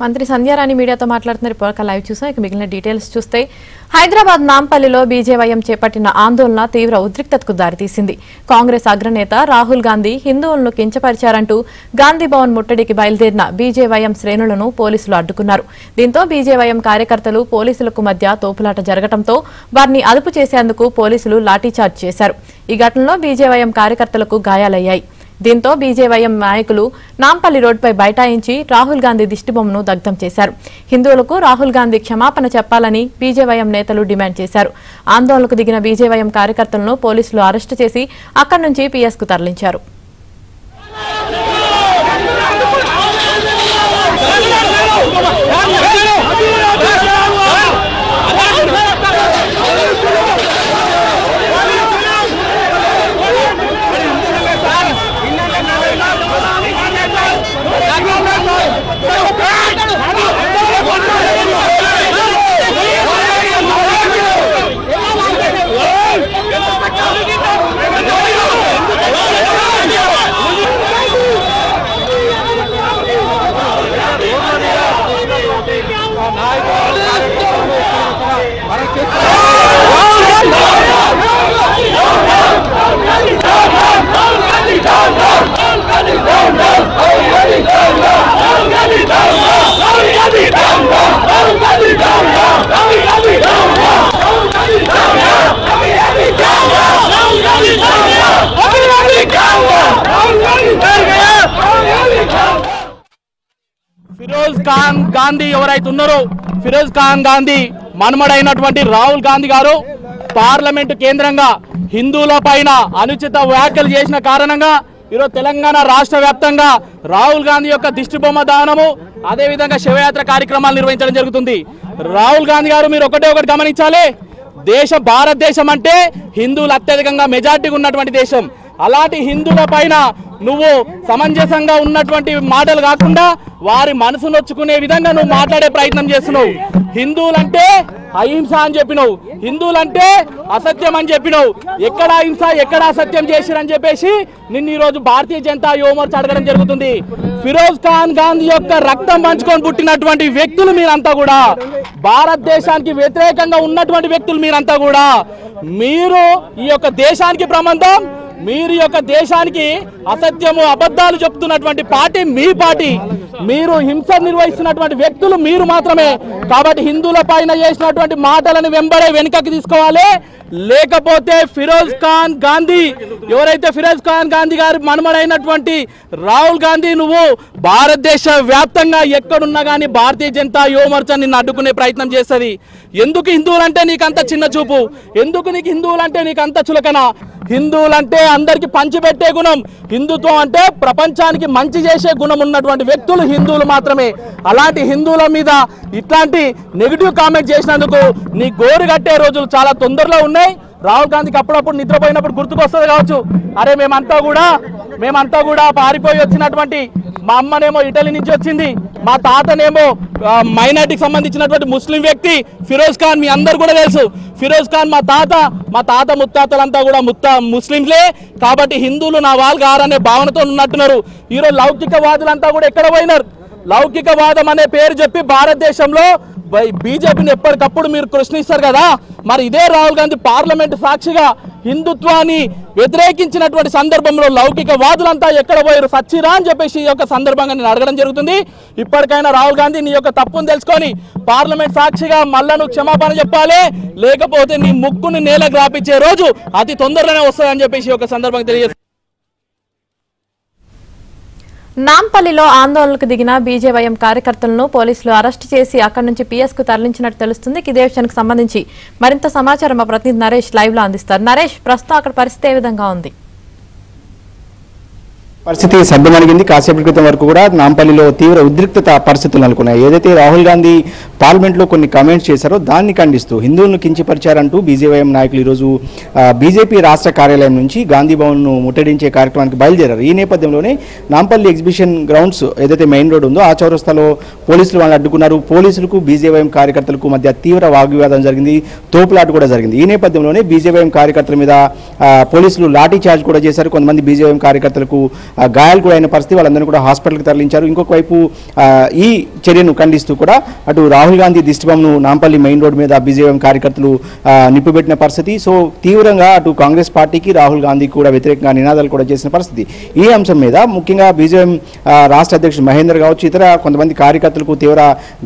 మంత్రి సంధ్యారాణి మీడియాతో మాట్లాడుతున్నారు. ఇప్పుడు లైవ్ చూసాం. ఇక మిగిలిన డీటెయిల్స్ చూస్తే హైదరాబాద్ నాంపల్లిలో బీజేవైఎం చేపట్టిన ఆందోళన తీవ్ర ఉద్రిక్తతకు దారితీసింది. కాంగ్రెస్ అగ్రనేత రాహుల్ గాంధీ హిందువులను కించపరిచారంటూ గాంధీ భవన్ ముట్టడికి బయలుదేరిన బీజేవైఎం శ్రేణులను పోలీసులు అడ్డుకున్నారు. దీంతో బీజేవైఎం కార్యకర్తలు పోలీసులకు మధ్య తోపులాట జరగడంతో వారిని అదుపు చేసేందుకు పోలీసులు లాఠీచార్జ్ చేశారు. ఈ ఘటనలో బీజేవైఎం కార్యకర్తలకు గాయాలయ్యాయి. దీంతో బీజేవైఎం నాయకులు నాంపల్లి రోడ్డుపై బైఠాయించి రాహుల్ గాంధీ దిష్టిబొమ్మను దగ్ధం చేశారు. హిందువులకు రాహుల్ గాంధీ క్షమాపణ చెప్పాలని బీజేవైఎం నేతలు డిమాండ్ చేశారు. ఆందోళనకు దిగిన బీజేవైఎం కార్యకర్తలను పోలీసులు అరెస్టు చేసి అక్కడి నుంచి పీఎస్కు తరలించారు. ఫిరోజ్ ఖాన్ గాంధీ ఎవరైతే ఉన్నారో ఫిరోజ్ ఖాన్ గాంధీ మనమడైనటువంటి రాహుల్ గాంధీ గారు పార్లమెంటు కేంద్రంగా హిందువుల పైన అనుచిత వ్యాఖ్యలు చేసిన కారణంగా ఈరోజు తెలంగాణ రాష్ట్ర వ్యాప్తంగా రాహుల్ గాంధీ యొక్క దిష్టిబొమ్మ దానము అదేవిధంగా శివయాత్ర కార్యక్రమాలు నిర్వహించడం జరుగుతుంది. రాహుల్ గాంధీ గారు మీరు ఒకటి గమనించాలి, భారతదేశం అంటే హిందువులు అత్యధికంగా మెజార్టీగా ఉన్నటువంటి దేశం. అలాంటి హిందువుల పైన నువ్వు సమంజసంగా ఉన్నటువంటి మాటలు కాకుండా వారి మనసు నొచ్చుకునే విధంగా నువ్వు మాట్లాడే ప్రయత్నం చేస్తున్నావు. హిందువులంటే అహింస అని చెప్పినావు, హిందువులంటే అసత్యం అని చెప్పినావు. ఎక్కడ అహింస ఎక్కడ అసత్యం చేసిరని చెప్పేసి నిన్ను ఈరోజు భారతీయ జనతా యువమోర్చా అడగడం జరుగుతుంది. ఫిరోజ్ ఖాన్ గాంధీ యొక్క రక్తం పంచుకొని పుట్టినటువంటి వ్యక్తులు మీరంతా కూడా, భారతదేశానికి వ్యతిరేకంగా ఉన్నటువంటి వ్యక్తులు మీరంతా కూడా, మీరు ఈ యొక్క దేశానికి ప్రమాదం, మీరు యొక్క దేశానికి అసత్యము అబద్ధాలు చెప్తున్నటువంటి పార్టీ మీ పార్టీ. మీరు హింస నిర్వహిస్తున్నటువంటి వ్యక్తులు మీరు మాత్రమే. కాబట్టి హిందువుల పైన చేసినటువంటి మాటలను వెనుకకి తీసుకోవాలి. లేకపోతే ఫిరోజ్ ఖాన్ గాంధీ ఎవరైతే ఫిరోజ్ ఖాన్ గాంధీ గారి మనమడైనటువంటి రాహుల్ గాంధీ నువ్వు భారతదేశ వ్యాప్తంగా ఎక్కడున్నా కానీ భారతీయ జనతా యువమోర్చా నిన్ను అడ్డుకునే ప్రయత్నం చేస్తుంది. ఎందుకు హిందువులంటే నీకు అంత చిన్న చూపు? ఎందుకు నీకు హిందువులంటే నీకు అంత చులకన? హిందువులంటే అందరికి పంచిపెట్టే గుణం, హిందుత్వం అంటే ప్రపంచానికి మంచి చేసే గుణం ఉన్నటువంటి వ్యక్తులు హిందువులు మాత్రమే. అలాంటి హిందువుల మీద ఇట్లాంటి నెగిటివ్ కామెంట్ చేసినందుకు నీ గోరు కట్టే రోజులు చాలా తొందరలో ఉన్నాయి. రాహుల్ గాంధీకి అప్పుడప్పుడు నిద్రపోయినప్పుడు గుర్తుకొస్తుంది కావచ్చు, అరే మేమంతా కూడా పారిపోయి వచ్చినటువంటి, మా అమ్మనేమో ఇటలీ నుంచి వచ్చింది, మా తాతనేమో మైనార్టీకి సంబంధించినటువంటి ముస్లిం వ్యక్తి ఫిరోజ్ ఖాన్. మీ అందరు కూడా తెలుసు ఫిరోజ్ ఖాన్ మా తాత ముత్తాతలంతా కూడా ముస్లింలే. కాబట్టి హిందువులు నా వాళ్ళు కారనే భావనతో ఉన్నట్టున్నారు. ఈరోజు లౌకికవాదులంతా కూడా ఎక్కడ పోయినారు? లౌకికవాదం అనే పేరు చెప్పి భారతదేశంలో బీజేపీని ఎప్పటికప్పుడు మీరు ప్రశ్నిస్తారు కదా. మరి ఇదే రాహుల్ గాంధీ పార్లమెంటు సాక్షిగా హిందుత్వాన్ని వ్యతిరేకించినటువంటి సందర్భంలో లౌకికవాదులంతా ఎక్కడ పోయారు? సచ్చిరా అని చెప్పేసి ఈ యొక్క సందర్భంగా నేను అడగడం జరుగుతుంది. ఇప్పటికైనా రాహుల్ గాంధీ నీ యొక్క తప్పును తెలుసుకొని పార్లమెంట్ సాక్షిగా మళ్ళా నువ్వు క్షమాపణ చెప్పాలి, లేకపోతే నీ ముక్కుని నేలకు రాపించే రోజు అతి తొందరలోనే వస్తుందని చెప్పేసి ఈ యొక్క సందర్భంగా తెలియజేస్తుంది. నాంపల్లిలో ఆందోళనకు దిగిన బీజేవైఎం కార్యకర్తలను పోలీసులు అరెస్టు చేసి అక్కడి నుంచి పీఎస్కు తరలించినట్టు తెలుస్తుంది. ఇదే విషయానికి సంబంధించి మరింత సమాచారం మా ప్రతినిధి నరేష్ లైవ్ లో అందిస్తారు. నరేష్, ప్రస్తుతం అక్కడ పరిస్థితి ఏ విధంగా ఉంది? పరిస్థితి సర్దుమణిగింది. కాసేపటి క్రితం వరకు కూడా నాంపల్లిలో తీవ్ర ఉద్రిక్తత పరిస్థితులు నెలకొన్నాయి. ఏదైతే రాహుల్ గాంధీ పార్లమెంట్లో కొన్ని కామెంట్స్ చేశారో దాన్ని ఖండిస్తూ హిందువులను కించపరిచారంటూ బీజేవైఎం నాయకులు ఈరోజు బీజేపీ రాష్ట్ర కార్యాలయం నుంచి గాంధీ భవన్ను ముట్టడించే కార్యక్రమానికి బయలుదేరారు. ఈ నేపథ్యంలోనే నాంపల్లి ఎగ్జిబిషన్ గ్రౌండ్స్ ఏదైతే మెయిన్ రోడ్ ఉందో ఆ చౌరస్తాలో పోలీసులు వాళ్ళని అడ్డుకున్నారు. పోలీసులకు బీజేవైఎం కార్యకర్తలకు మధ్య తీవ్ర వాగ్వివాదం జరిగింది, తోపులాట కూడా జరిగింది. ఈ నేపథ్యంలోనే బీజేవైఎం కార్యకర్తల మీద పోలీసులు లాఠీ చార్జ్ కూడా చేశారు. కొంతమంది బీజేవైఎం కార్యకర్తలకు గాయాలు కూడా అయిన పరిస్థితి, వాళ్ళందరినీ కూడా హాస్పిటల్కి తరలించారు. ఇంకొక వైపు ఈ చర్యను ఖండిస్తూ కూడా అటు రాహుల్ గాంధీ దిష్టిబొమ్మను నాంపల్లి మెయిన్ రోడ్ మీద బీజేపీ కార్యకర్తలు నిప్పుబెట్టిన పరిస్థితి. సో తీవ్రంగా అటు కాంగ్రెస్ పార్టీకి రాహుల్ గాంధీకి కూడా వ్యతిరేకంగా నినాదాలు కూడా చేసిన పరిస్థితి. ఈ అంశం మీద ముఖ్యంగా బీజేపీ రాష్ట్ర అధ్యక్షుడు మహేందర్ కావచ్చు, ఇతర కొంతమంది కార్యకర్తలకు తీవ్ర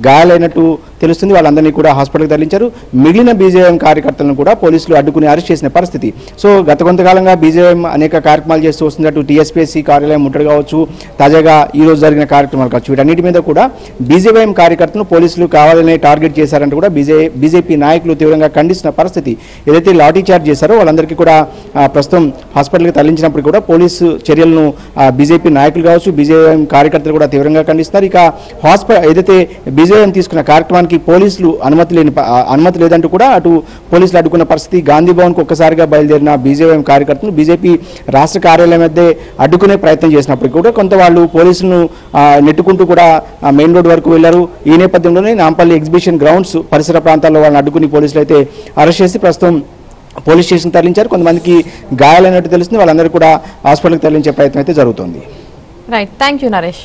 గాయాలైనట్టు తెలుస్తుంది. వాళ్ళందరినీ కూడా హాస్పిటల్కి తరలించారు. మిగిలిన బీజేపీ కార్యకర్తలను కూడా పోలీసులు అడ్డుకుని అరెస్ట్ చేసిన పరిస్థితి. సో గత కొంతకాలంగా బీజేపీ అనేక కార్యక్రమాలు చేస్తూ వస్తుంది. అటు టీఎస్పీఎస్సీ కార్యాలయం ముట్టడి కావచ్చు, తాజాగా ఈ రోజు జరిగిన కార్యక్రమాలు కావచ్చు, వీటన్నిటి మీద కూడా బీజేపీ కార్యకర్తలను పోలీసులు కావాలనే టార్గెట్ చేశారంటూ కూడా బీజేపీ నాయకులు తీవ్రంగా ఖండిస్తున్న పరిస్థితి. ఏదైతే లాఠీ చార్జ్ చేశారో వాళ్ళందరికీ కూడా ప్రస్తుతం హాస్పిటల్కి తరలించినప్పుడు కూడా పోలీసు చర్యలను బీజేపీ నాయకులు కావచ్చు, బీజేపీ కార్యకర్తలు కూడా తీవ్రంగా ఖండిస్తున్నారు. ఇక ఏదైతే బీజేపీ తీసుకున్న కార్యక్రమానికి పోలీసులు అనుమతి లేదంటూ కూడా అటు పోలీసులు అడ్డుకున్న పరిస్థితి. గాంధీ భవన్కు ఒక్కసారిగా బయలుదేరిన బీజేపీ కార్యకర్తలు బీజేపీ రాష్ట్ర కార్యాలయం మధ్య అడ్డుకునే ప్రయత్నం చేసినప్పటికీ కూడా కొంత వాళ్ళు పోలీసులను నెట్టుకుంటూ కూడా మెయిన్ రోడ్ వరకు వెళ్లారు. ఈ నేపథ్యంలోనే నాంపల్లి ఎగ్జిబిషన్ గ్రౌండ్స్ పరిసర ప్రాంతాల్లో వాళ్ళని అడ్డుకుని పోలీసులు అయితే అరెస్ట్ చేసి ప్రస్తుతం పోలీస్ స్టేషన్ తరలించారు. కొంతమందికి గాయాలైనట్టు తెలుస్తుంది. వాళ్ళందరూ కూడా హాస్పిటల్కి తరలించే ప్రయత్నం అయితే జరుగుతుంది. Right, thank you Naresh.